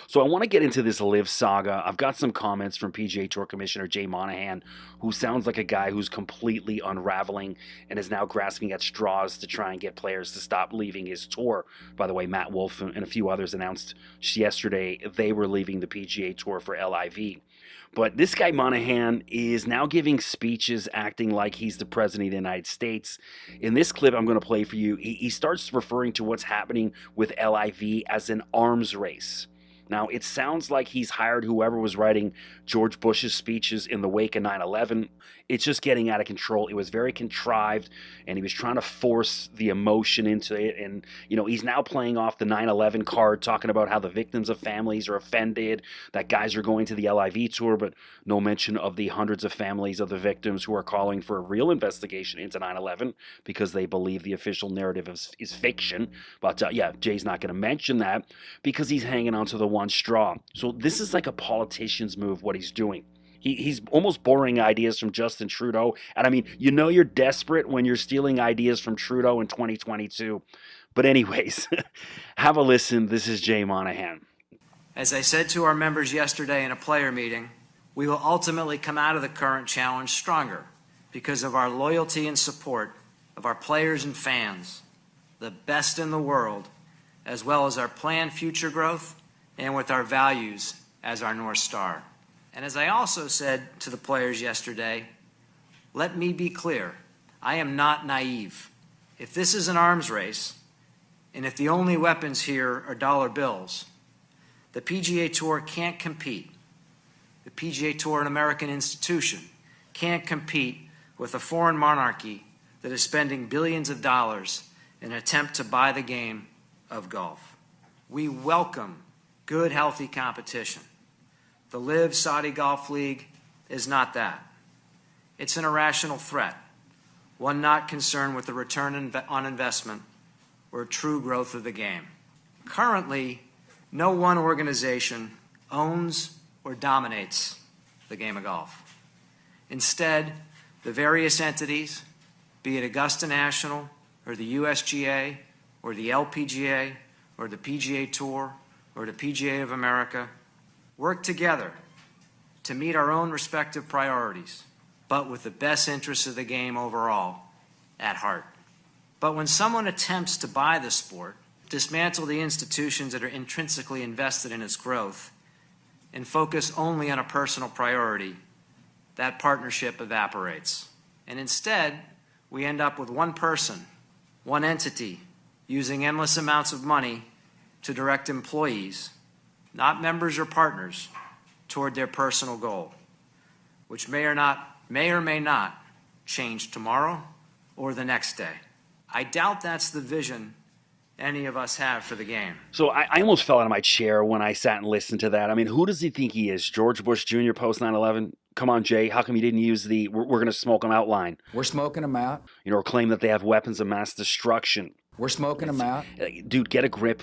So I want to get into this LIV saga. I've got some comments from PGA Tour Commissioner Jay Monahan, who sounds like a guy who's completely unraveling and is now grasping at straws to try and get players to stop leaving his tour. By the way, Matt Wolff and a few others announced yesterday they were leaving the PGA Tour for LIV. But this guy Monahan is now giving speeches acting like he's the president of the United States. In this clip I'm going to play for you, he starts referring to what's happening with LIV as an arms race. Now, it sounds like he's hired whoever was writing George Bush's speeches in the wake of 9/11. It's just getting out of control. It was very contrived, and he was trying to force the emotion into it. And, he's now playing off the 9/11 card, talking about how the victims of families are offended, that guys are going to the LIV tour, but no mention of the hundreds of families of the victims who are calling for a real investigation into 9/11 because they believe the official narrative is fiction. But, yeah, Jay's not going to mention that because he's hanging on to the one straw. So this is like a politician's move, what he's doing. He's almost borrowing ideas from Justin Trudeau. And I mean, you're desperate when you're stealing ideas from Trudeau in 2022. But anyways, have a listen. This is Jay Monahan. As I said to our members yesterday in a player meeting, we will ultimately come out of the current challenge stronger because of our loyalty and support of our players and fans, the best in the world, as well as our planned future growth and with our values as our North Star. And as I also said to the players yesterday, let me be clear, I am not naive. If this is an arms race, and if the only weapons here are dollar bills, the PGA Tour can't compete. The PGA Tour, an American institution, can't compete with a foreign monarchy that is spending billions of dollars in an attempt to buy the game of golf. We welcome good, healthy competition. The LIV Saudi Golf League is not that. It's an irrational threat, one not concerned with the return on investment or true growth of the game. Currently, no one organization owns or dominates the game of golf. Instead, the various entities, be it Augusta National or the USGA or the LPGA or the PGA Tour or the PGA of America, work together to meet our own respective priorities, but with the best interests of the game overall at heart. But when someone attempts to buy the sport, dismantle the institutions that are intrinsically invested in its growth, and focus only on a personal priority, that partnership evaporates. And instead, we end up with one person, one entity, using endless amounts of money to direct employees, not members or partners, toward their personal goal, which may or may not change tomorrow or the next day. I doubt that's the vision any of us have for the game. So I almost fell out of my chair when I sat and listened to that. I mean, who does he think he is? George Bush Jr. post 9/11? Come on, Jay. How come you didn't use the we're going to smoke them out line? We're smoking them out. Or claim that they have weapons of mass destruction. We're smoking them out. Dude, get a grip.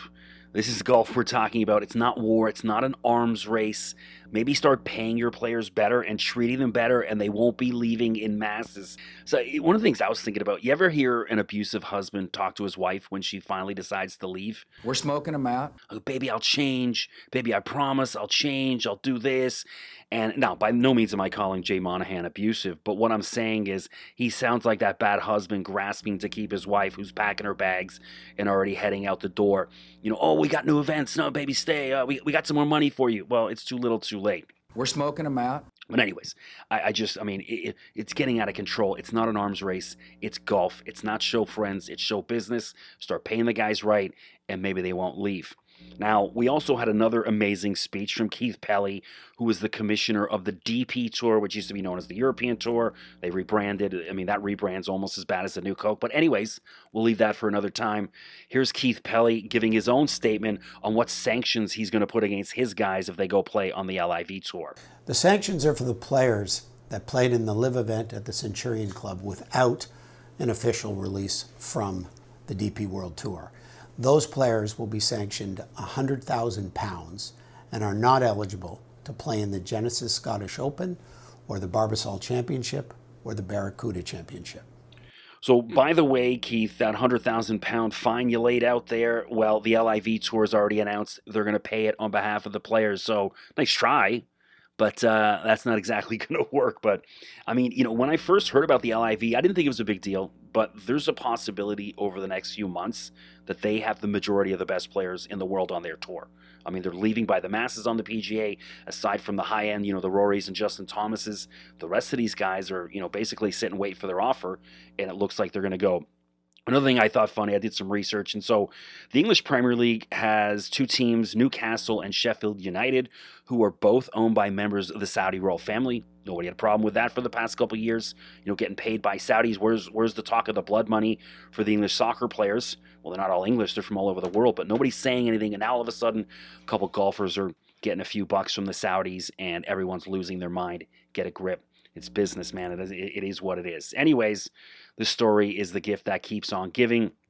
This is golf we're talking about. It's not war. It's not an arms race. Maybe start paying your players better and treating them better, and they won't be leaving in masses. So one of the things I was thinking about, you ever hear an abusive husband talk to his wife when she finally decides to leave? We're smoking them out. Oh, baby, I'll change. Baby, I promise I'll change. I'll do this. And now, by no means am I calling Jay Monahan abusive, but what I'm saying is he sounds like that bad husband grasping to keep his wife who's packing her bags and already heading out the door. Oh, we got new events. No, baby, stay. We got some more money for you. Well, it's too little too late. We're smoking them out. But anyways, it's getting out of control. It's not an arms race. It's golf. It's not show friends. It's show business. Start paying the guys right, and maybe they won't leave. Now, we also had another amazing speech from Keith Pelley, who is the commissioner of the DP Tour, which used to be known as the European Tour. They rebranded. I mean, that rebrand's almost as bad as the new Coke. But anyways, we'll leave that for another time. Here's Keith Pelley giving his own statement on what sanctions he's going to put against his guys if they go play on the LIV Tour. The sanctions are for the players that played in the LIV event at the Centurion Club without an official release from the DP World Tour. Those players will be sanctioned £100,000 and are not eligible to play in the Genesis Scottish Open or the Barbasol Championship or the Barracuda Championship. So, by the way, Keith, that £100,000 fine you laid out there, well, the LIV Tour's already announced they're going to pay it on behalf of the players. So, nice try, but that's not exactly going to work. But, I mean, when I first heard about the LIV, I didn't think it was a big deal, but there's a possibility over the next few months that they have the majority of the best players in the world on their tour. I mean, they're leaving by the masses on the PGA, aside from the high end, the Rorys and Justin Thomases. The rest of these guys are, basically sit and wait for their offer, and it looks like they're going to go. Another thing I thought funny, I did some research, and so the English Premier League has two teams, Newcastle and Sheffield United, who are both owned by members of the Saudi royal family. Nobody had a problem with that for the past couple of years, getting paid by Saudis. Where's the talk of the blood money for the English soccer players? Well, they're not all English, they're from all over the world, but nobody's saying anything, and now all of a sudden, a couple golfers are getting a few bucks from the Saudis, and everyone's losing their mind. Get a grip. It's business, man. It is what it is. Anyways, the story is the gift that keeps on giving.